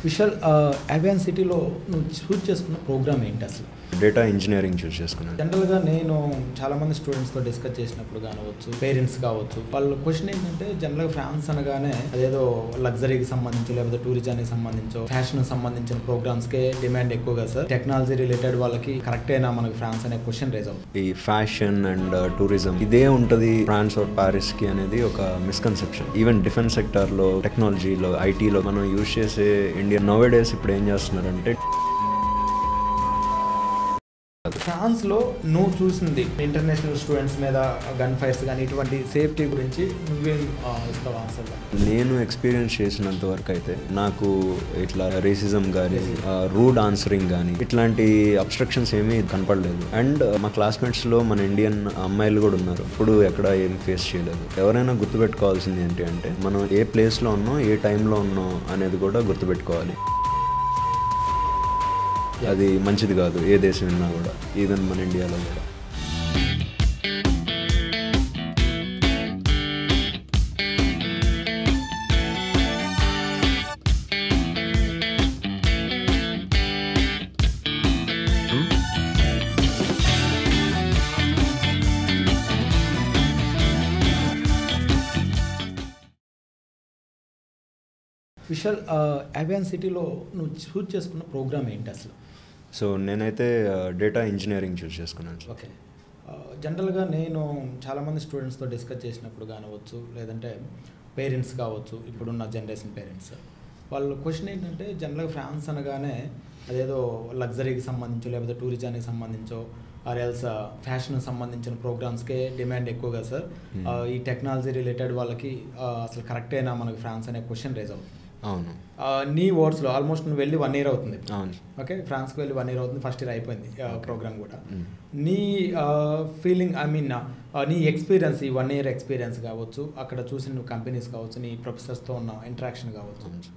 విశాల్ అవియాన్ సిటీలో నువ్వు చూజ్ చేసుకున్న ప్రోగ్రామ్ ఏంటి అసలు? డేటా ఇంజనీరింగ్ చూస్ చేసుకున్నాను. జనరల్గా నేను చాలామంది స్టూడెంట్స్తో డిస్కస్ చేసినప్పుడు కావచ్చు, పేరెంట్స్ కావచ్చు, వాళ్ళ క్వశ్చన్ ఏంటంటే జనరల్గా ఫ్రాన్స్ అనగానే అదేదో లగ్జరీకి సంబంధించి లేకపోతే టూరిజానికి సంబంధించో ఫ్యాషన్కి సంబంధించిన ప్రోగ్రామ్స్కే డిమాండ్ ఎక్కువగా సార్, టెక్నాలజీ రిలేటెడ్ వాళ్ళకి కరెక్టేనా మనకి ఫ్రాన్స్ అనే క్వశ్చన్ రేజ్ అవుతుంది. ఈ ఫ్యాషన్ అండ్ టూరిజం ఇదే ఉంటుంది ఫ్రాన్స్ ఆర్ ప్యారిస్ కి అనేది ఒక మిస్కన్సెప్షన్. ఈవెన్ డిఫెన్స్ సెక్టర్ లో, టెక్నాలజీలో, ఐటీలో మనం యూజ్ చేసే ఇండియా నౌ డేస్ ఇప్పుడు ఏం చేస్తున్నారంటే ఫ్రాన్స్లో నువ్వు చూసింది ఇంటర్నేషనల్ స్టూడెంట్స్ మీద గన్ ఫైర్స్ కానీ ఇటువంటి సేఫ్టీ గురించి నువ్వేం ఇస్తావా అసలు? నేను ఎక్స్పీరియన్స్ చేసినంత వరకు అయితే నాకు ఇట్లా రేసిజం కానీ రూడ్ ఆన్సరింగ్ కానీ ఇట్లాంటి అబ్స్ట్రక్షన్స్ ఏమీ కనపడలేదు. అండ్ మా క్లాస్మేట్స్లో మన ఇండియన్ అమ్మాయిలు కూడా ఉన్నారు, ఇప్పుడు ఎక్కడ ఏం ఫేస్ చేయలేదు. ఎవరైనా గుర్తుపెట్టుకోవాల్సింది ఏంటి అంటే మనం ఏ ప్లేస్లో ఉన్నాం, ఏ టైంలో ఉన్నాం అనేది కూడా గుర్తుపెట్టుకోవాలి. అది మంచిది కాదు ఏ దేశం ఉన్నా కూడా, ఈవెన్ మన ఇండియాలో కూడా. విశాల్ అవియాన్ సిటీలో నువ్వు చూజ్ చేసుకున్న ప్రోగ్రామ్ ఏంటి అసలు? సో నేనైతే డేటా ఇంజనీరింగ్ చూస్ చేసుకున్నాను. ఓకే. జనరల్గా నేను చాలామంది స్టూడెంట్స్తో డిస్కస్ చేసినప్పుడు కావచ్చు, లేదంటే పేరెంట్స్ కావచ్చు, ఇప్పుడున్న జనరేషన్ పేరెంట్స్, వాళ్ళ క్వశ్చన్ ఏంటంటే జనరల్గా ఫ్రాన్స్ అనగానే అదేదో లగ్జరీకి సంబంధించో లేకపోతే టూరిజానికి సంబంధించో ఆర్ఎల్స్ ఫ్యాషన్కి సంబంధించిన ప్రోగ్రామ్స్కే డిమాండ్ ఎక్కువగా సార్, ఈ టెక్నాలజీ రిలేటెడ్ వాళ్ళకి అసలు కరెక్టేనా మనకి ఫ్రాన్స్ అనే క్వశ్చన్ రేజ్ అవుతుంది. అవును. నీ వర్డ్స్లో ఆల్మోస్ట్ నువ్వు వెళ్ళి 1 year అవుతుంది. అవును. ఓకే, ఫ్రాన్స్కి వెళ్ళి 1 year అవుతుంది, ఫస్ట్ ఇయర్ అయిపోయింది ప్రోగ్రామ్ కూడా. నీ ఫీలింగ్, ఐ మీన్ నీ ఎక్స్పీరియన్స్, ఈ 1 year ఎక్స్పీరియన్స్ కావచ్చు, అక్కడ చూసిన నువ్వు కంపెనీస్ కావచ్చు, నీ ప్రొఫెసర్స్తో ఉన్న ఇంటరాక్షన్ కావచ్చు,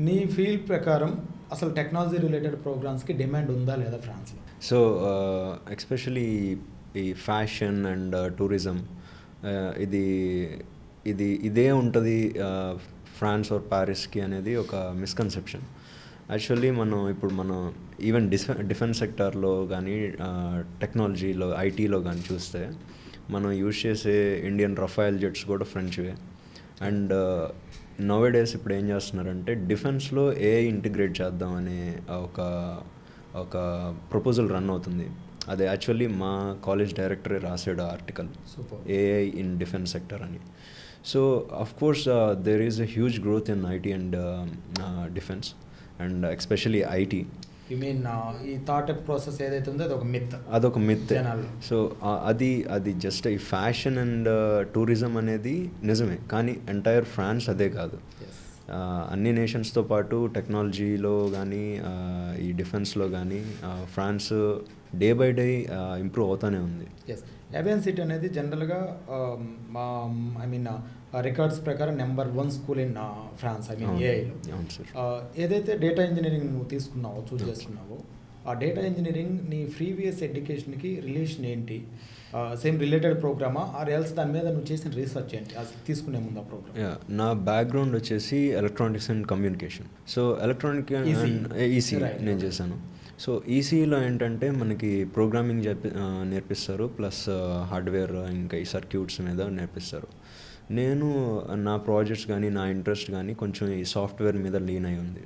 నీ ఫీల్ ప్రకారం అసలు టెక్నాలజీ రిలేటెడ్ ప్రోగ్రామ్స్కి డిమాండ్ ఉందా లేదా ఫ్రాన్స్లో? సో ఎస్పెషలీ ఈ ఫ్యాషన్ అండ్ టూరిజం ఇదే ఉంటుంది ఫ్రాన్స్ ఆర్ ప్యారిస్కి అనేది ఒక మిస్కన్సెప్షన్. యాక్చువల్లీ మనం ఈవెన్ డిఫెన్స్ సెక్టార్లో కానీ టెక్నాలజీలో, ఐటీలో కానీ చూస్తే మనం యూజ్ చేసే ఇండియన్ రఫైల్ జెట్స్ కూడా ఫ్రెంచ్వే. అండ్ నౌ డేస్ ఇప్పుడు ఏం చేస్తున్నారంటే డిఫెన్స్లో ఏఐ ఇంటిగ్రేట్ చేద్దామనే ఒక ప్రపోజల్ రన్ అవుతుంది. అది యాక్చువల్లీ మా కాలేజ్ డైరెక్టరే రాసాడు article, AI in defence sector అని. So of course there is a huge growth in IT and defense and especially IT. You mean ఈ థాట్ ప్రాసెస్ ఏదైతే ఉందో అదొక మిత్. సో అది జస్ట్ ఈ ఫ్యాషన్ అండ్ టూరిజం అనేది నిజమే, కానీ ఎంటైర్ ఫ్రాన్స్ అదే కాదు. అన్ని నేషన్స్తో పాటు టెక్నాలజీలో కానీ ఈ డిఫెన్స్లో కానీ France day by day improve అవుతూనే ఉంది. అవియాన్ సిటీ అనేది జనరల్గా ఐ మీన్ రికార్డ్స్ ప్రకారం number 1 school in France, I mean ఏఐలో. ఏదైతే డేటా ఇంజనీరింగ్ నువ్వు తీసుకున్నావో, చూస్ చేసుకున్నావో, ఆ డేటా ఇంజనీరింగ్ నీ ప్రీవియస్ ఎడ్యుకేషన్కి రిలేషన్ ఏంటి? సేమ్ రిలేటెడ్ ప్రోగ్రామా ఆర్ ఎల్స్ దాని మీద నువ్వు చేసిన రీసెర్చ్ ఏంటి అసలు తీసుకునే ముందు ఆ ప్రోగ్రామ్? నా బ్యాక్గ్రౌండ్ వచ్చేసి electronics and communication. So electronic EC నేను చేశాను. సో ఈసీలో ఏంటంటే మనకి ప్రోగ్రామింగ్ నేర్పిస్తారు, ప్లస్ హార్డ్వేర్ ఇంకా ఈ సర్క్యూట్స్ మీద నేర్పిస్తారు. నేను నా ప్రాజెక్ట్స్ కానీ నా ఇంట్రెస్ట్ కానీ కొంచెం ఈ సాఫ్ట్వేర్ మీద లీన్ అయి ఉంది.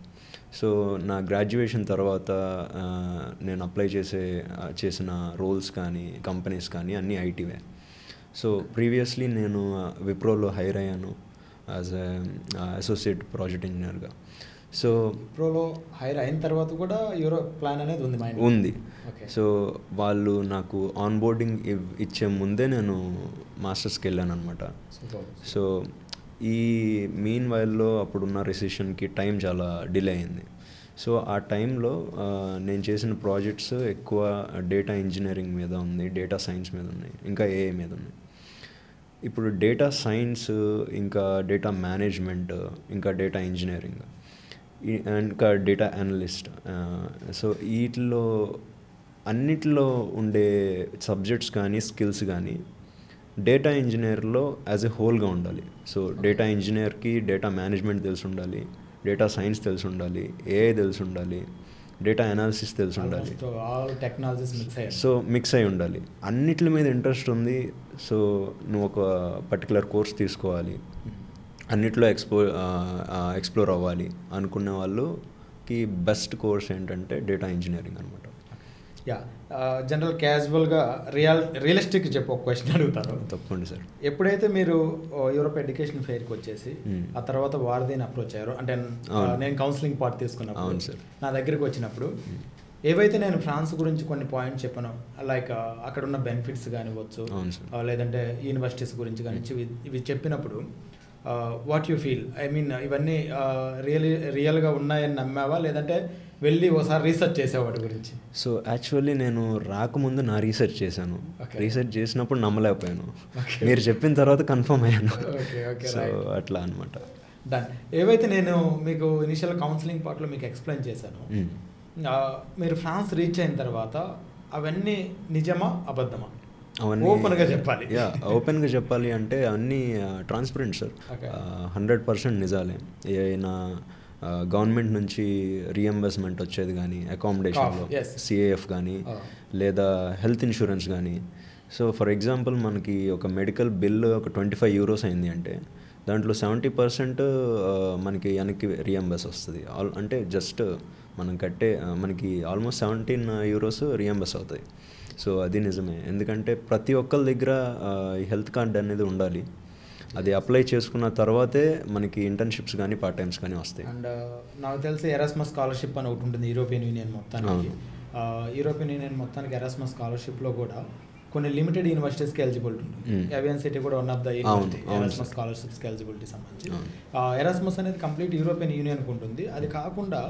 సో నా గ్రాడ్యుయేషన్ తర్వాత నేను అప్లై చేసిన రోల్స్ కానీ కంపెనీస్ కానీ అన్నీ ఐటీవే. సో ప్రీవియస్లీ నేను విప్రోలో హైర్ అయ్యాను యాజ్ అసోసియేట్ ప్రాజెక్ట్ ఇంజనీర్గా. సో విప్రోలో హైర్ అయిన తర్వాత కూడా యూరో ప్లాన్ అనేది ఉంది. సో వాళ్ళు నాకు ఆన్ బోర్డింగ్ ఇచ్చే ముందే నేను మాస్టర్స్కి వెళ్ళాను అనమాట. సో ఈ మీన్ వైల్లో అప్పుడున్న రిసెషన్కి టైం చాలా డిలే అయింది. సో ఆ టైంలో నేను చేసిన ప్రాజెక్ట్స్ ఎక్కువ డేటా ఇంజనీరింగ్ మీద ఉంది, డేటా సైన్స్ మీద ఉన్నాయి, ఇంకా ఏఐ మీద ఉన్నాయి. ఇప్పుడు డేటా సైన్స్, ఇంకా డేటా మేనేజ్మెంట్, ఇంకా డేటా ఇంజనీరింగ్, ఇంకా డేటా అనలిస్ట్, సో వీటిలో అన్నిటిలో ఉండే సబ్జెక్ట్స్ కానీ స్కిల్స్ కానీ డేటా ఇంజనీర్లో యాజ్ ఎ హోల్గా ఉండాలి. సో డేటా ఇంజనీర్కి డేటా మేనేజ్మెంట్ తెలిసి ఉండాలి, డేటా సైన్స్ తెలిసి ఉండాలి, ఏఐ తెలిసి ఉండాలి, డేటా అనాలిసిస్ తెలిసి ఉండాలి. సో మిక్స్ అయి ఉండాలి. అన్నిటి మీద ఇంట్రెస్ట్ ఉంది. సో నువ్వు ఒక పర్టికులర్ కోర్స్ తీసుకోవాలి, అన్నిట్లో ఎక్స్ప్లోర్ అవ్వాలి అనుకునే వాళ్ళకి బెస్ట్ కోర్స్ ఏంటంటే డేటా ఇంజనీరింగ్ అనమాట. యా, జనరల్ క్యాజువల్గా రియలిస్టిక్ చెప్పి ఒక క్వశ్చన్ అడుగుతాను. తప్పకుండా సార్. ఎప్పుడైతే మీరు యూరోప్ ఎడ్యుకేషన్ ఫెయిర్కి వచ్చేసి ఆ తర్వాత వారధిని అప్రోచ్ అయ్యారు, అంటే నేను కౌన్సిలింగ్ పార్ట్ తీసుకున్నప్పుడు సార్ నా దగ్గరికి వచ్చినప్పుడు ఏవైతే నేను ఫ్రాన్స్ గురించి కొన్ని పాయింట్స్ చెప్పాను, లైక్ అక్కడ ఉన్న బెనిఫిట్స్ కానివ్వచ్చు, లేదంటే యూనివర్సిటీస్ గురించి కానీ ఇవి చెప్పినప్పుడు what you feel, I mean ఇవన్నీ రియల్గా ఉన్నాయని నమ్మావా, లేదంటే వెళ్ళి ఒకసారి రీసెర్చ్ చేసేవాడి గురించి? సో యాక్చువల్లీ నేను రాకముందు నా రీసెర్చ్ చేశాను. రీసెర్చ్ చేసినప్పుడు నమ్మలేకపోయాను, మీరు చెప్పిన తర్వాత కన్ఫర్మ్ అయ్యాను. సో అట్లా అనమాట. డన్. ఏవైతే నేను మీకు ఇనిషియల్ కౌన్సిలింగ్ పార్ట్లో మీకు ఎక్స్ప్లెయిన్ చేశాను, మీరు ఫ్రాన్స్ రీచ్ అయిన తర్వాత అవన్నీ నిజమా అబద్ధమా అవన్నీ ఓపెన్గా చెప్పాలి? ఓపెన్గా చెప్పాలి అంటే అన్నీ ట్రాన్స్పరెంట్ సార్, 100% నిజాలే. ఏదైనా గవర్నమెంట్ నుంచి రీఎంబర్స్మెంట్ వచ్చేది కానీ, అకామిడేషన్లో సిఏఎఫ్ కానీ, లేదా హెల్త్ ఇన్సూరెన్స్ కానీ. సో ఫర్ ఎగ్జాంపుల్ మనకి ఒక మెడికల్ బిల్ ఒక 25 euros అయింది అంటే దాంట్లో 70% మనకి వెనక్కి రీఎంబర్స్ వస్తుంది. అంటే జస్ట్ మనం కట్టే మనకి ఆల్మోస్ట్ 17 euros రీఎంబర్స్ అవుతాయి. సో అది నిజమే, ఎందుకంటే ప్రతి ఒక్కరి దగ్గర ఈ హెల్త్ కార్డ్ అనేది ఉండాలి. అది అప్లై చేసుకున్న తర్వాతే మనకి ఇంటర్న్షిప్స్ కానీ పార్ట్ టైమ్స్ కానీ వస్తాయి. అండ్ నాకు తెలిసి ఎరాస్మస్ స్కాలర్షిప్ అని ఒకటి ఉంటుంది యూరోపియన్ యూనియన్ మొత్తానికి. యూరోపియన్ యూనియన్ మొత్తానికి ఎరాస్మస్ స్కాలర్షిప్లో కూడా కొన్ని లిమిటెడ్ యూనివర్సిటీస్కి ఎలిజిబిలిటీ ఉంటుంది. ఏవియన్ సిటీ కూడా one of the university Erasmus స్కాలర్షిప్స్కి ఎలిజిబిలిటీ సంబంధించి. ఎరాస్మస్ అనేది కంప్లీట్ యూరోపియన్ యూనియన్కి ఉంటుంది. అది కాకుండా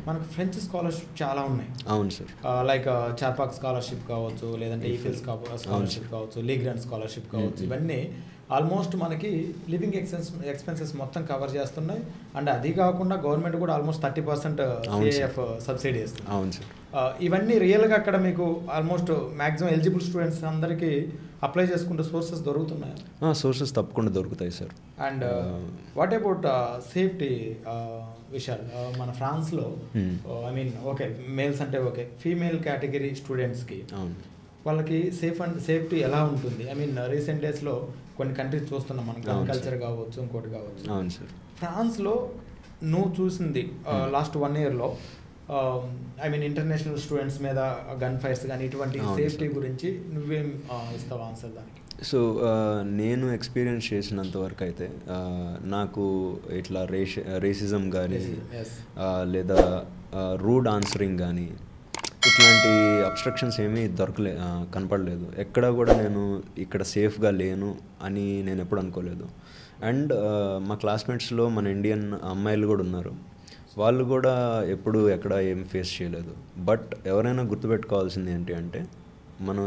మనకు ఫ్రెంచ్ స్కాలర్షిప్ చాలా ఉన్నాయి. అవును సార్. లైక్ చార్పాక్ స్కాలర్షిప్ కావచ్చు, లేదంటే ఈఫిల్ స్కాలర్షిప్ కావచ్చు, లీగ్రాండ్ స్కాలర్షిప్ కావచ్చు. ఇవన్నీ ఆల్మోస్ట్ మనకి లివింగ్ ఎక్స్పెన్సెస్ మొత్తం కవర్ చేస్తున్నాయి. అండ్ అది కాకుండా గవర్నమెంట్ కూడా ఆల్మోస్ట్ 30% సిఏఎఫ్ సబ్సిడీ ఇస్తుంది. అవును సార్. ఇవన్నీ రియల్గా అక్కడ మీకు ఆల్మోస్ట్ మ్యాక్సిమం ఎలిజిబుల్ స్టూడెంట్స్ అందరికీ అప్లై చేసుకుంటే సోర్సెస్ దొరుకుతున్నాయి? సోర్సెస్ తప్పకుండా దొరుకుతాయి sir. And what about safety విషయాలు? మన ఫ్రాన్స్లో ఐ మీన్ ఓకే మేల్స్ అంటే ఓకే, ఫీమేల్ కేటగిరీ స్టూడెంట్స్కి వాళ్ళకి సేఫ్టీ ఎలా ఉంటుంది? ఐ మీన్ రీసెంట్ డేస్లో కొన్ని కంట్రీస్ చూస్తున్నాం మనం, కల్చర్ కావచ్చు, ఇంకోటి కావచ్చు. అవును సార్. ఫ్రాన్స్లో నువ్వు చూసింది లాస్ట్ 1 yearలో ఐ మీన్ ఇంటర్నేషనల్ స్టూడెంట్స్ మీద గన్ ఫైర్స్ కానీ ఇటువంటి సేఫ్టీ గురించి నువ్వేం ఇస్తావు ఆన్సర్ దానికి? సో నేను ఎక్స్పీరియన్స్ చేసినంత వరకు అయితే నాకు ఇట్లా రేసిజం కానీ లేదా రూడ్ ఆన్సరింగ్ కానీ ఇట్లాంటి అబ్స్ట్రక్షన్స్ ఏమీ కనపడలేదు. ఎక్కడ కూడా నేను ఇక్కడ సేఫ్గా లేను అని నేను ఎప్పుడు అనుకోలేదు. అండ్ మా క్లాస్మేట్స్లో మన ఇండియన్ అమ్మాయిలు కూడా ఉన్నారు, వాళ్ళు కూడా ఎప్పుడు ఎక్కడ ఏం ఫేస్ చేయలేదు. బట్ ఎవరైనా గుర్తుపెట్టుకోవాల్సింది ఏంటి అంటే మనం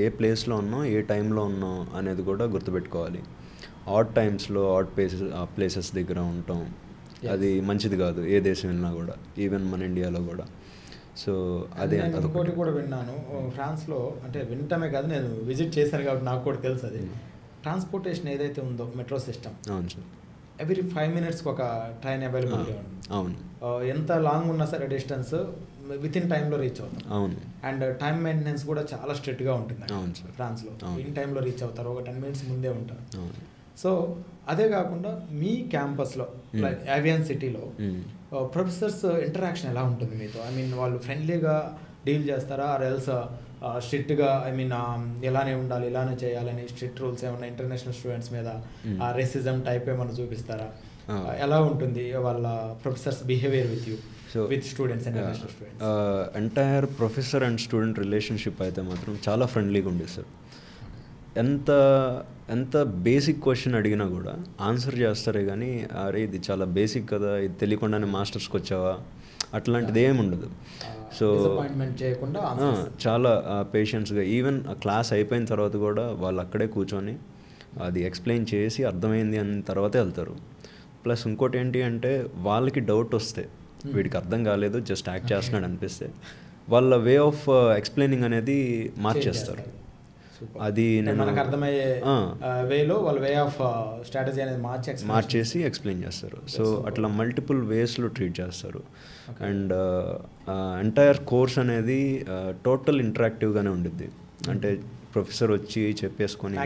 ఏ ప్లేస్లో ఉన్నాం, ఏ టైంలో ఉన్నాం అనేది కూడా గుర్తుపెట్టుకోవాలి. ఆడ్ టైమ్స్లో ఆడ్ ప్లేసెస్ దగ్గర ఉంటాం, అది మంచిది కాదు ఏ దేశం వెళ్ళినా కూడా, ఈవెన్ మన ఇండియాలో కూడా. సో అదే ఇంకోటి కూడా విన్నాను ఫ్రాన్స్లో, అంటే వినటమే కాదు నేను విజిట్ చేశాను కాబట్టి నాకు కూడా తెలుసు. అది ట్రాన్స్పోర్టేషన్ ఏదైతే ఉందో మెట్రో సిస్టమ్, అవును సార్, ఎవ్రీ 5 minutesకి ఒక ట్రైన్ అవైలబిలిటీ ఉంది. అవును. ఎంత లాంగ్ ఉన్నా సరే డిస్టెన్స్ విత్ ఇన్ టైంలో రీచ్ అవుతాం. అవును. అండ్ టైం మెయింటెనెన్స్ కూడా చాలా స్ట్రిక్ట్గా ఉంటుంది. అవును సార్. ఫ్రాన్స్లో ఇన్ టైంలో రీచ్ అవుతారు, ఒక 10 minutes ముందే ఉంటారు. అవును. సో అదే కాకుండా మీ క్యాంపస్లో లైక్ ఏవియన్ సిటీలో ప్రొఫెసర్స్ ఇంటరాక్షన్ ఎలా ఉంటుంది మీతో? ఐ మీన్ వాళ్ళు ఫ్రెండ్లీగా డీల్ చేస్తారా, ఆర్ ఎల్స్ స్ట్రిక్ట్గా ఐ మీన్ ఇలానే ఉండాలి, ఇలానే చేయాలని స్ట్రిక్ట్ రూల్స్ ఏమన్నా ఇంటర్నేషనల్ స్టూడెంట్స్ మీద రేసిజం టైప్ ఏమన్నా చూపిస్తారా? ఎలా ఉంటుంది వాళ్ళ professors behaviour with you, with students, international students? Entire professor and student relationship అయితే మాత్రం చాలా ఫ్రెండ్లీగా ఉండేది సార్. ఎంత బేసిక్ క్వశ్చన్ అడిగినా కూడా ఆన్సర్ చేస్తారే కానీ అరే ఇది చాలా బేసిక్ కదా, ఇది తెలియకుండానే మాస్టర్స్కి వచ్చావా అట్లాంటిది ఏమి ఉండదు. సో చేయకుండా చాలా పేషెన్స్గా, ఈవెన్ క్లాస్ అయిపోయిన తర్వాత కూడా వాళ్ళు అక్కడే కూర్చొని అది ఎక్స్ప్లెయిన్ చేసి అర్థమైంది అన్న తర్వాతే వెళ్తారు. ప్లస్ ఇంకోటి ఏంటి అంటే వాళ్ళకి డౌట్ వస్తే, వీడికి అర్థం కాలేదు జస్ట్ యాక్ట్ చేస్తున్నాడు అనిపిస్తే వాళ్ళ వే ఆఫ్ ఎక్స్ప్లెయినింగ్ అనేది మార్చేస్తారు. అది నేను మనకు అర్థమయ్యే వేలో వాళ్ళ వే ఆఫ్ స్ట్రాటజీ అనేది మార్చేసి ఎక్స్ప్లెయిన్ చేస్తారు. సో అట్లా మల్టిపుల్ వేస్లో ట్రీట్ చేస్తారు. అండ్ ఎంటైర్ కోర్స్ అనేది టోటల్ ఇంటరాక్టివ్గానే ఉండిద్ది. అంటే ప్రొఫెసర్ వచ్చి చెప్పేసుకొని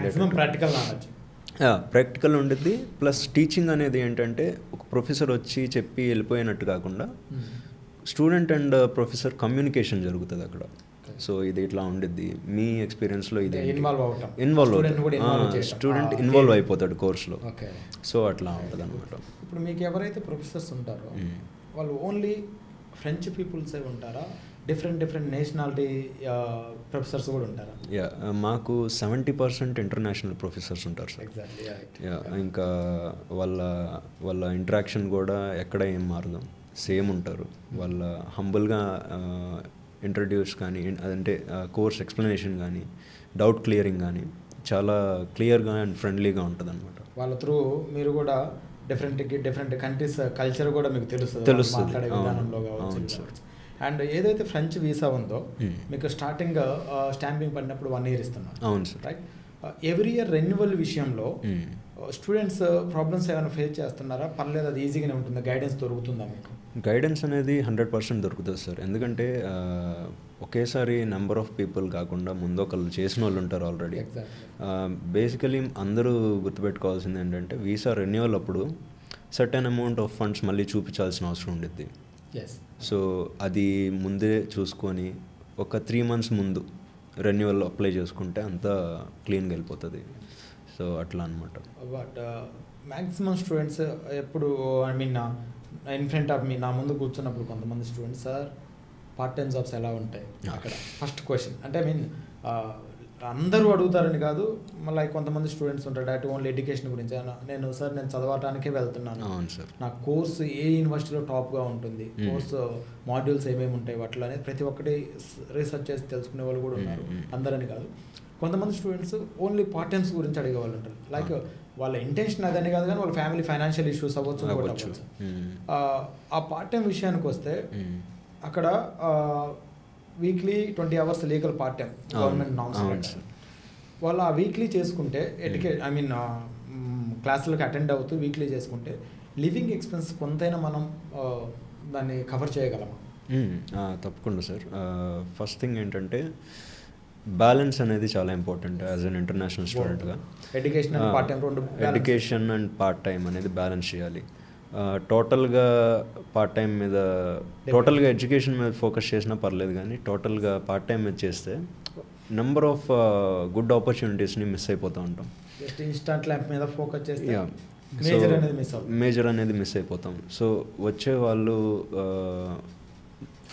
ప్రాక్టికల్ ఉండిద్ది. ప్లస్ టీచింగ్ అనేది ఏంటంటే ఒక ప్రొఫెసర్ వచ్చి చెప్పి వెళ్ళిపోయినట్టు కాకుండా స్టూడెంట్ అండ్ ప్రొఫెసర్ కమ్యూనికేషన్ జరుగుతుంది అక్కడ. సో ఇది ఇట్లా ఉండిద్ది. మీ ఎక్స్పీరియన్స్లో ఇది స్టూడెంట్ ఇన్వాల్వ్ అయిపోతాడు కోర్సులో. సో అట్లా ఉంటుంది అనమాట. ఇప్పుడు మీకు ఎవరైతే ప్రొఫెసర్స్ ఉంటారో వాళ్ళు ఓన్లీ ఫ్రెంచ్ పీపుల్సే ఉంటారా, డిఫరెంట్ నేషనాలిటీ ప్రొఫెసర్స్ కూడా ఉంటారా? మాకు 70% ఇంటర్నేషనల్ ప్రొఫెసర్స్ ఉంటారు సార్. ఇంకా వాళ్ళ ఇంటరాక్షన్ కూడా ఎక్కడ ఏం మారదు, సేమ్ ఉంటారు. వాళ్ళ హంబుల్గా ఇంట్రడ్యూస్ కానీ అదంటే కోర్స్ ఎక్స్ప్లెనేషన్ కానీ డౌట్ క్లియరింగ్ కానీ చాలా క్లియర్గా అండ్ ఫ్రెండ్లీగా ఉంటుంది అనమాట. వాళ్ళ త్రూ మీరు కూడా డిఫరెంట్ కంట్రీస్ కల్చర్ కూడా మీకు తెలుస్తుంది మాట్లాడే విధానంలో కావచ్చు. అండ్ ఏదైతే ఫ్రెంచ్ వీసా ఉందో మీకు స్టార్టింగ్ స్టాంపింగ్ పడినప్పుడు 1 year ఇస్తున్నారు. అవును sir. Right. Every year renewal విషయంలో స్టూడెంట్స్ ప్రాబ్లమ్స్ ఏమైనా ఫేస్ చేస్తున్నారా? పర్లేదు, అది ఈజీగానే ఉంటుందా? గైడెన్స్ దొరుకుతుందా మీకు? గైడెన్స్ అనేది 100% దొరుకుతుంది సార్. ఎందుకంటే ఒకేసారి నెంబర్ ఆఫ్ పీపుల్ కాకుండా ముందు ఒకళ్ళు చేసిన వాళ్ళు ఉంటారు ఆల్రెడీ. బేసికలీ అందరూ గుర్తుపెట్టుకోవాల్సింది ఏంటంటే వీసా రెన్యువల్ అప్పుడు సర్టెన్ అమౌంట్ ఆఫ్ ఫండ్స్ మళ్ళీ చూపించాల్సిన అవసరం ఉండిద్ది. సో అది ముందే చూసుకొని ఒక 3 months ముందు రెన్యువల్ అప్లై చేసుకుంటే అంతా క్లీన్గా వెళ్ళిపోతుంది. సో అట్లా అనమాట. బట్ మ్యాక్సిమం స్టూడెంట్స్ ఎప్పుడు ఇన్ ఫ్రంట్ ఆఫ్ మీ నా ముందు కూర్చున్నప్పుడు కొంతమంది students sir part time jobs ఎలా ఉంటాయి అక్కడ ఫస్ట్ క్వశ్చన్. అంటే అందరూ అడుగుతారని కాదు, మళ్ళీ కొంతమంది స్టూడెంట్స్ ఉంటారు అటు ఓన్లీ ఎడ్యుకేషన్ గురించి. నేను చదవటానికే వెళ్తున్నాను, నా కోర్సు ఏ యూనివర్సిటీలో టాప్గా ఉంటుంది, కోర్సు మాడ్యూల్స్ ఏమేమి ఉంటాయి వాటిలో అనేది ప్రతి ఒక్కటి రీసెర్చ్ చేసి తెలుసుకునే వాళ్ళు కూడా ఉన్నారు. అందరని కాదు, కొంతమంది స్టూడెంట్స్ ఓన్లీ పార్ట్ టైమ్స్ గురించి అడిగే వాళ్ళు ఉంటారు. లైక్ వాళ్ళ ఇంటెన్షన్ అదని కాదు, కానీ వాళ్ళ ఫ్యామిలీ ఫైనాన్షియల్ ఇష్యూస్ అవ్వచ్చు. ఆ పార్ట్ టైం విషయానికి వస్తే అక్కడ weekly 20 hours legal part time government norms. వాళ్ళు ఆ వీక్లీ చేసుకుంటే క్లాసులకు అటెండ్ అవుతూ వీక్లీ చేసుకుంటే లివింగ్ ఎక్స్పెన్స్ కొంతైనా మనం దాన్ని కవర్ చేయగలమా? తప్పకుండా సార్. ఫస్ట్ థింగ్ ఏంటంటే బ్యాలెన్స్ అనేది చాలా ఇంపార్టెంట్ యాజ్ అన్ ఇంటర్నేషనల్ స్టూడెంట్గా. ఎడ్యుకేషన్ అండ్ పార్ట్ టైం అనేది బ్యాలెన్స్ చేయాలి. టోటల్గా పార్ట్ టైం మీద టోటల్గా ఎడ్యుకేషన్ మీద ఫోకస్ చేసినా పర్లేదు, కానీ టోటల్గా పార్ట్ టైం మీద చేస్తే నెంబర్ ఆఫ్ గుడ్ ఆపర్చునిటీస్ని మిస్ అయిపోతూ ఉంటాం. ఇన్స్టంట్ ల్యాంప్ మీద ఫోకస్ చేస్తే మేజర్ అనేది మిస్ అయిపోతాం. సో వచ్చే వాళ్ళు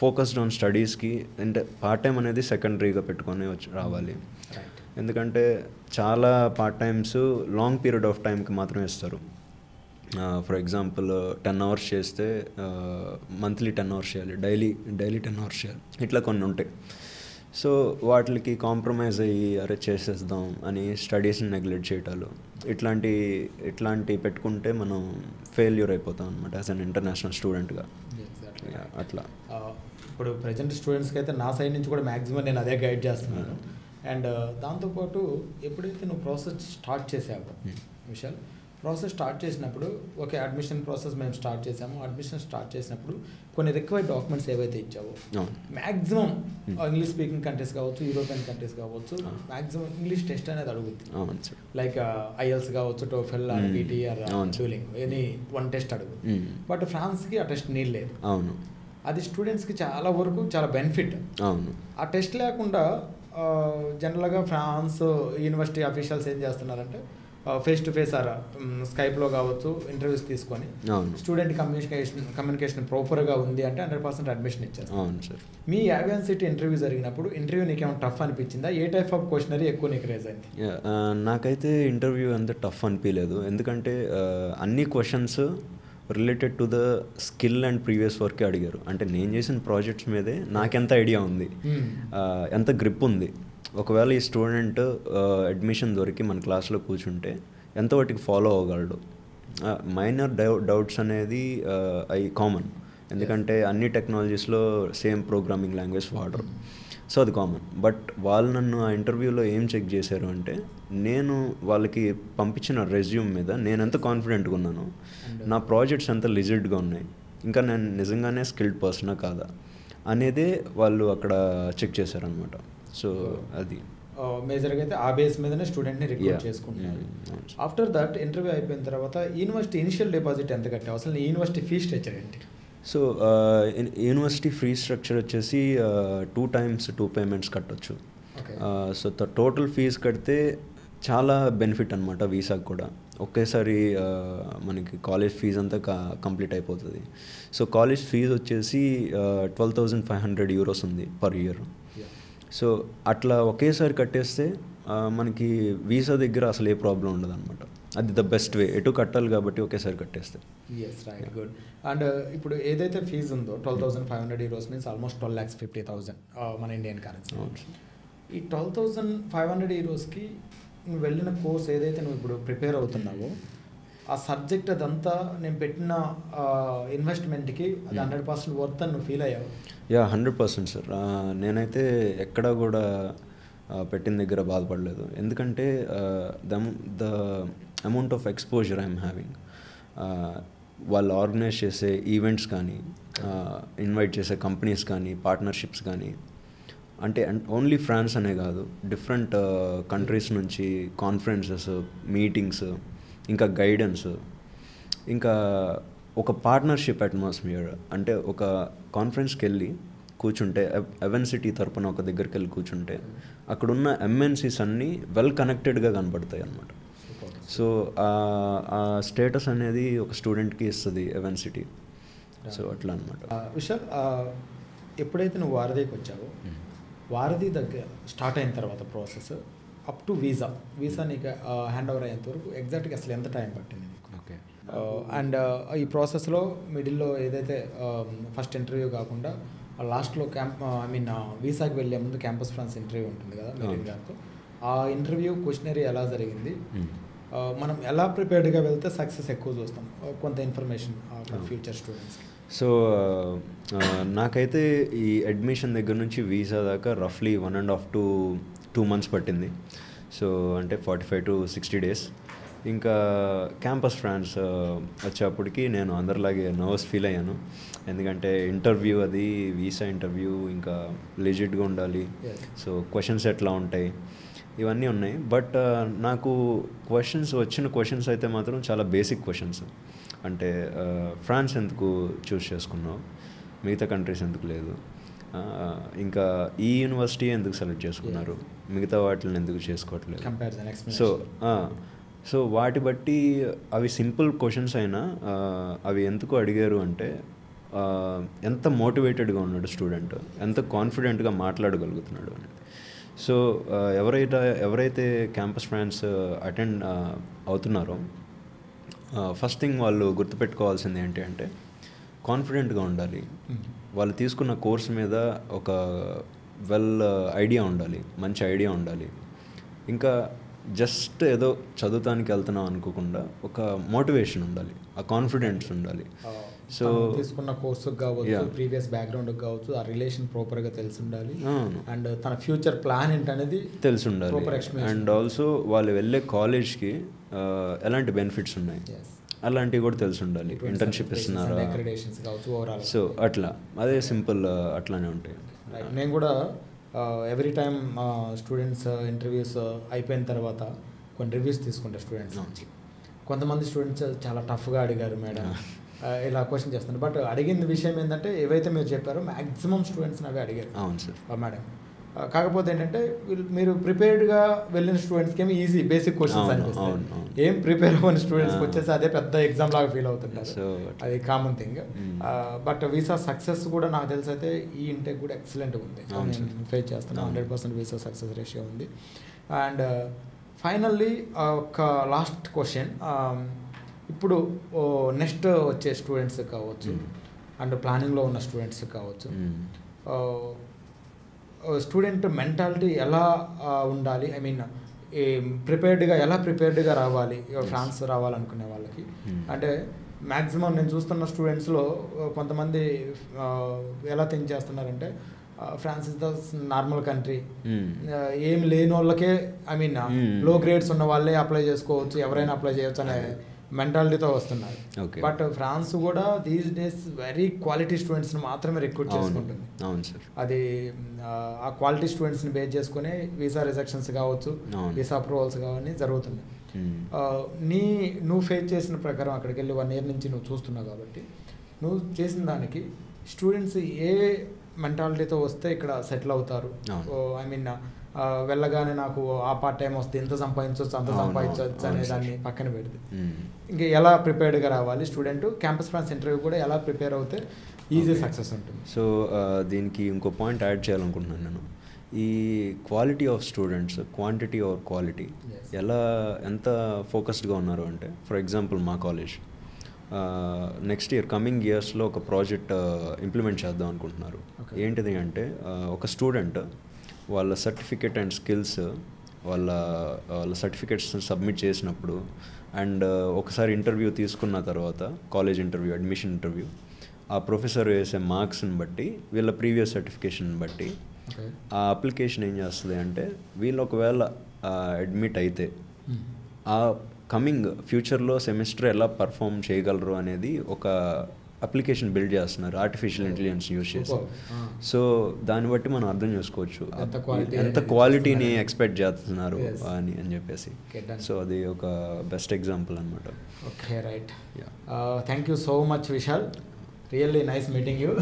ఫోకస్డ్ ఆన్ స్టడీస్కి, అంటే పార్ట్ టైం అనేది సెకండరీగా పెట్టుకొని రావాలి. ఎందుకంటే చాలా part times long period of టైంకి మాత్రమే ఇస్తారు. ఫర్ ఎగ్జాంపుల్ 10 hours చేస్తే మంత్లీ 10 hours చేయాలి, డైలీ 10 hours చేయాలి, ఇట్లా కొన్ని ఉంటాయి. సో వాటికి కాంప్రమైజ్ అయ్యి అరే చేసేద్దాం అని స్టడీస్ని నెగ్లెక్ట్ చేయటాలు ఇట్లాంటి పెట్టుకుంటే మనం ఫెయిల్యూర్ అయిపోతాం అనమాట యాజ్ అన్ ఇంటర్నేషనల్ స్టూడెంట్గా. అట్లా ఇప్పుడు ప్రజెంట్ స్టూడెంట్స్కి అయితే నా సైడ్ నుంచి కూడా మ్యాక్సిమం నేను అదే గైడ్ చేస్తున్నాను. అండ్ దాంతోపాటు ఎప్పుడైతే నువ్వు ప్రాసెస్ స్టార్ట్ చేసావో విషయాలు ప్రాసెస్ స్టార్ట్ చేసినప్పుడు ఓకే అడ్మిషన్ ప్రాసెస్ మేము స్టార్ట్ చేసాము. అడ్మిషన్ స్టార్ట్ చేసినప్పుడు కొన్ని రిక్వైర్డ్ డాక్యుమెంట్స్ ఏవైతే ఇచ్చావో మ్యాక్సిమం ఇంగ్లీష్ స్పీకింగ్ కంట్రీస్ కావచ్చు, యూరోపియన్ కంట్రీస్ కావచ్చు, మ్యాక్సిమం ఇంగ్లీష్ టెస్ట్ అనేది అడుగుతుంది. లైక్ ఐఎల్స్ కావచ్చు, TOEFL or PTE or Duolingo any 1 test అడుగుతుంది. బట్ ఫ్రాన్స్కి ఆ టెస్ట్ నీడ్ లేదు. అది స్టూడెంట్స్కి చాలా వరకు చాలా బెనిఫిట్. ఆ టెస్ట్ లేకుండా జనరల్గా ఫ్రాన్స్ యూనివర్సిటీ అఫీషియల్స్ ఏం చేస్తున్నారంటే ఫేస్ టు ఫేస్ ఆర్ స్కైప్లో కావచ్చు ఇంటర్వ్యూస్ తీసుకొని స్టూడెంట్ కమ్యూనికేషన్ ప్రాపర్గా ఉంది అంటే 100% అడ్మిషన్ ఇచ్చేస్తారు. మీ యావియాన్ సిటీ ఇంటర్వ్యూ జరిగినప్పుడు ఇంటర్వ్యూ నీకేమైనా టఫ్ అనిపించిందా? ఏ టైప్ ఆఫ్ క్వశ్చనరీ ఎక్కువ నీకు రేజ్ అయింది? నాకైతే ఇంటర్వ్యూ అంత టఫ్ అనిపించలేదు. ఎందుకంటే అన్ని questions related to the skill and previous వర్కే అడిగారు. అంటే నేను చేసిన ప్రాజెక్ట్స్ మీదే నాకెంత ఐడియా ఉంది, ఎంత గ్రిప్ ఉంది, ఒకవేళ ఈ స్టూడెంట్ అడ్మిషన్ దొరికి మన క్లాస్లో కూర్చుంటే ఎంతవరకు ఫాలో అవ్వగలడు. మైనర్ డౌట్స్ అనేది అవి కామన్. ఎందుకంటే అన్ని టెక్నాలజీస్లో సేమ్ ప్రోగ్రామింగ్ లాంగ్వేజ్ వాడరు. సో అది కామన్. బట్ వాళ్ళు నన్ను ఆ ఇంటర్వ్యూలో ఏం చెక్ చేశారు అంటే, నేను వాళ్ళకి పంపించిన రెజ్యూమ్ మీద నేను ఎంత కాన్ఫిడెంట్గా ఉన్నాను, నా ప్రాజెక్ట్స్ ఎంత లిజిడ్గా ఉన్నాయి, ఇంకా నేను నిజంగానే స్కిల్డ్ పర్సనా కాదా అనేదే వాళ్ళు అక్కడ చెక్ చేశారనమాట. సో అది మేజర్గా అయితే ఆ బేస్ మీదనే స్టూడెంట్ని రిక్రూట్ చేసుకుంటున్నారు. ఆఫ్టర్ దట్ ఇంటర్వ్యూ అయిపోయిన తర్వాత యూనివర్సిటీ ఇనిషియల్ డిపాజిట్ ఎంత కట్టావు, అసలు యూనివర్సిటీ ఫీ స్ట్రక్చర్ ఏంటి? సో యూనివర్సిటీ ఫీ స్ట్రక్చర్ వచ్చేసి 2 times 2 payments కట్టొచ్చు. సో టోటల్ ఫీజు కడితే చాలా బెనిఫిట్ అనమాట వీసాకి కూడా. ఒకేసారి మనకి కాలేజ్ ఫీజు అంతా కంప్లీట్ అయిపోతుంది. సో కాలేజ్ ఫీజు వచ్చేసి 12,500 euros ఉంది పర్ ఇయర్. సో అట్లా ఒకేసారి కట్టేస్తే మనకి వీసా దగ్గర అసలు ఏ ప్రాబ్లం ఉండదు అనమాట. అది ద బెస్ట్ వే, ఎటు కట్టాలి కాబట్టి ఒకేసారి కట్టేస్తే. Yes, right, good. అండ్ ఇప్పుడు ఏదైతే ఫీజు ఉందో 12,500 euros మీన్స్ ఆల్మోస్ట్ 12,50,000 మన ఇండియన్ కరెన్సీ. ఈ 12,500 eurosకి నువ్వు వెళ్ళిన కోర్స్ ఏదైతే నువ్వు ఇప్పుడు ప్రిపేర్ అవుతున్నావో ఆ సబ్జెక్ట్ అదంతా నేను పెట్టిన ఇన్వెస్ట్మెంట్కి అది 100% వర్త్ అని నువ్వు ఫీల్ అయ్యావు? Yeah, 100% sir. నేనైతే ఎక్కడా కూడా పెట్టిన దగ్గర బాధపడలేదు. ఎందుకంటే the amount of exposure I'm having, వాళ్ళు ఆర్గనైజ్ చేసే ఈవెంట్స్ కానీ, ఇన్వైట్ చేసే కంపెనీస్ కానీ, పార్ట్నర్షిప్స్ కానీ, అంటే ఓన్లీ ఫ్రాన్స్ అనే కాదు, డిఫరెంట్ కంట్రీస్ నుంచి కాన్ఫరెన్సెస్, మీటింగ్స్, ఇంకా గైడెన్స్, ఇంకా ఒక పార్ట్నర్షిప్ అట్మాస్ఫియర్. అంటే ఒక కాన్ఫరెన్స్కి వెళ్ళి కూర్చుంటే, ఎవెన్ సిటీ తరపున ఒక దగ్గరికి వెళ్ళి కూర్చుంటే అక్కడున్న ఎంఎన్సీస్ అన్నీ వెల్ కనెక్టెడ్గా కనపడతాయి అన్నమాట. సో ఆ స్టేటస్ అనేది ఒక స్టూడెంట్కి ఇస్తుంది ఎవెన్ సిటీ. సో అట్లా అనమాట. విశాల్, ఎప్పుడైతే నువ్వు వారధికి వచ్చావో, వారధి దగ్గర స్టార్ట్ అయిన తర్వాత ప్రాసెస్ అప్ టు వీసా నీకు హ్యాండ్ ఓవర్ అయ్యేంత వరకు ఎగ్జాక్ట్గా అసలు ఎంత టైం పట్టింది నీకు? ఓకే. అండ్ ఈ ప్రాసెస్లో మిడిల్లో ఏదైతే ఫస్ట్ ఇంటర్వ్యూ కాకుండా లాస్ట్లో వీసాకి వెళ్ళే ముందు క్యాంపస్ ఫ్రాన్స్ ఇంటర్వ్యూ ఉంటుంది కదా మెరీన్ గారితో, ఆ ఇంటర్వ్యూ క్వశ్చనరీ ఎలా జరిగింది, మనం ఎలా ప్రిపేర్డ్గా వెళ్తే సక్సెస్ ఎక్కువ చూస్తాం, కొంత ఇన్ఫర్మేషన్ ఫ్యూచర్ స్టూడెంట్స్కి. సో నాకైతే ఈ అడ్మిషన్ దగ్గర నుంచి వీసా దాకా రఫ్లీ 1.5 to 2 months పట్టింది. సో అంటే 45 to 60 days. ఇంకా క్యాంపస్ ఫ్రాన్స్ వచ్చేప్పటికి నేను అందరిలాగే నర్వస్ ఫీల్ అయ్యాను. ఎందుకంటే ఇంటర్వ్యూ, అది వీసా ఇంటర్వ్యూ, ఇంకా లెజిట్గా ఉండాలి. సో క్వశ్చన్స్ ఎట్లా ఉంటాయి ఇవన్నీ ఉన్నాయి. బట్ నాకు వచ్చిన క్వశ్చన్స్ అయితే మాత్రం చాలా బేసిక్ క్వశ్చన్స్. అంటే ఫ్రాన్స్ ఎందుకు చూస్ చేసుకున్నావు, మిగతా కంట్రీస్ ఎందుకు లేదు, ఇంకా ఈ యూనివర్సిటీ ఎందుకు సెలెక్ట్ చేసుకున్నారు, మిగతా వాటిని ఎందుకు చేసుకోవట్లేదు. సో వాటి బట్టి అవి సింపుల్ క్వశ్చన్స్ అయినా అవి ఎందుకు అడిగారు అంటే, ఎంత మోటివేటెడ్గా ఉన్నాడు స్టూడెంట్, ఎంత కాన్ఫిడెంట్గా మాట్లాడగలుగుతున్నాడు అనేది. సో ఎవరైతే క్యాంపస్ ఫ్రాన్స్ అటెండ్ అవుతున్నారో ఫస్ట్ థింగ్ వాళ్ళు గుర్తుపెట్టుకోవాల్సింది ఏంటి అంటే, కాన్ఫిడెంట్గా ఉండాలి. వాళ్ళు తీసుకున్న కోర్స్ మీద ఒక ఐడియా ఉండాలి, మంచి ఐడియా ఉండాలి. ఇంకా జస్ట్ ఏదో చదువుతానికి వెళ్తున్నాం అనుకోకుండా ఒక మోటివేషన్ ఉండాలి, ఆ కాన్ఫిడెన్స్ ఉండాలి. సో తీసుకున్న కోర్సుకు కావచ్చు, ప్రీవియస్ బ్యాక్గ్రౌండ్ కావచ్చు, ఆ రిలేషన్ ప్రాపర్గా తెలిసి ఉండాలి. అండ్ తన ఫ్యూచర్ ప్లాన్ ఏంటనేది తెలిసి ఉండాలి. అండ్ ఆల్సో వాళ్ళు వెళ్ళే కాలేజ్కి ఎలాంటి బెనిఫిట్స్ ఉన్నాయి అలాంటివి కూడా తెలిసి ఉండాలి. ఇంటర్న్షిప్ ఇస్తున్నారా, సో అట్లా అదే సింపుల్ అట్లానే ఉంటాయి. నేను కూడా ఎవ్రీ టైమ్ స్టూడెంట్స్ ఇంటర్వ్యూస్ అయిపోయిన తర్వాత కొన్ని రివ్యూస్ తీసుకుంటా స్టూడెంట్స్ నుంచి. కొంతమంది స్టూడెంట్స్ చాలా టఫ్గా అడిగారు మేడం, ఇలా క్వశ్చన్ చేస్తున్నారు. బట్ అడిగిన విషయం ఏంటంటే, ఏవైతే మీరు చెప్పారో మ్యాక్సిమం స్టూడెంట్స్ అవే అడిగారు. అవును సార్ మేడం. కాకపోతే ఏంటంటే, మీరు ప్రిపేర్డ్గా వెళ్ళిన స్టూడెంట్స్కి ఏమి ఈజీ బేసిక్ క్వశ్చన్స్ అనిపిస్తాయి. ఏం ప్రిపేర్ అవ్వని స్టూడెంట్స్కి వచ్చేసి అదే పెద్ద ఎగ్జామ్ లాగా ఫీల్ అవుతుంటారు. అది common thing. But visa success కూడా నాకు తెలిసి అయితే ఈ ఇంటెక్ కూడా ఎక్సలెంట్గా ఉంది. నేను ఫేస్ చేస్తున్నాను. 100% వీసా సక్సెస్ రేషియో ఉంది. అండ్ ఫైనల్లీ ఒక లాస్ట్ క్వశ్చన్, ఇప్పుడు నెక్స్ట్ వచ్చే స్టూడెంట్స్ కావచ్చు అండ్ ప్లానింగ్లో ఉన్న స్టూడెంట్స్ కావచ్చు, స్టూడెంట్ మెంటాలిటీ ఎలా ఉండాలి, ఐ మీన్ ప్రిపేర్డ్గా రావాలి ఫ్రాన్స్ రావాలనుకునే వాళ్ళకి? అంటే మ్యాక్సిమం నేను చూస్తున్న స్టూడెంట్స్లో కొంతమంది ఎలా థింక్ చేస్తున్నారంటే France is the normal country, ఏం లేని వాళ్ళకే ఐ మీన్ లో గ్రేడ్స్ ఉన్న వాళ్ళే అప్లై చేసుకోవచ్చు, ఎవరైనా అప్లై చేయొచ్చు అనే మెంటాలిటీతో వస్తున్నారు. బట్ ఫ్రాన్స్ కూడా దీస్ డేస్ వెరీ క్వాలిటీ స్టూడెంట్స్ని మాత్రమే రిక్రూట్ చేసుకుంటుంది. అది ఆ క్వాలిటీ స్టూడెంట్స్ని బేస్ చేసుకుని వీసా రిజెక్షన్స్ కావచ్చు, వీసా అప్రూవల్స్ కావని జరుగుతుంది. నువ్వు ఫేస్ చేసిన ప్రకారం అక్కడికి వెళ్ళి 1 year నుంచి నువ్వు చూస్తున్నావు కాబట్టి నువ్వు చేసిన దానికి స్టూడెంట్స్ ఏ మెంటాలిటీతో వస్తే ఇక్కడ సెటిల్ అవుతారు, ఐ మీన్ వెళ్ళగానే నాకు ఆ పార్ట్ టైం వస్తే ఎంత సంపాదించవచ్చు అంత సంపాదించవచ్చు అనే దాన్ని పక్కన పెడితే ఇంకా ఎలా ప్రిపేర్డ్గా రావాలి స్టూడెంట్, క్యాంపస్ ఫ్రాన్స్ ఇంటర్వ్యూ కూడా ఎలా ప్రిపేర్ అవుతే ఈజీ సక్సెస్ ఉంటుంది. సో దీనికి ఇంకో పాయింట్ యాడ్ చేయాలనుకుంటున్నాను నేను. ఈ quality of students quantity or quality ఎంత ఫోకస్డ్గా ఉన్నారు అంటే, ఫర్ ఎగ్జాంపుల్ మా కాలేజ్ నెక్స్ట్ ఇయర్ కమింగ్ ఇయర్స్లో ఒక ప్రాజెక్ట్ ఇంప్లిమెంట్ చేద్దాం అనుకుంటున్నారు. ఏంటిది అంటే ఒక స్టూడెంట్ వాళ్ళ సర్టిఫికెట్ అండ్ స్కిల్స్ వాళ్ళ సర్టిఫికెట్స్ సబ్మిట్ చేసినప్పుడు అండ్ ఒకసారి ఇంటర్వ్యూ తీసుకున్న తర్వాత కాలేజ్ ఇంటర్వ్యూ అడ్మిషన్ ఇంటర్వ్యూ ఆ ప్రొఫెసర్ వేసే మార్క్స్ని బట్టి వీళ్ళ ప్రీవియస్ సర్టిఫికేషన్ బట్టి ఆ అప్లికేషన్ ఏం చేస్తుంది అంటే వీళ్ళు ఒకవేళ అడ్మిట్ అయితే ఆ కమింగ్ ఫ్యూచర్లో సెమిస్టర్ ఎలా పర్ఫామ్ చేయగలరు అనేది ఒక అప్లికేషన్ బిల్డ్ చేస్తున్నారు ఆర్టిఫిషియల్ ఇంటెలిజెన్స్ యూజ్ చేసి. సో దాన్ని బట్టి మనం అర్థం చేసుకోవచ్చు ఎంత క్వాలిటీని ఎక్స్పెక్ట్ చేస్తున్నారు అని చెప్పేసి. సో అది ఒక బెస్ట్ ఎగ్జాంపుల్ అనమాట. Okay right, thank you so much Vishal, really nice meeting you.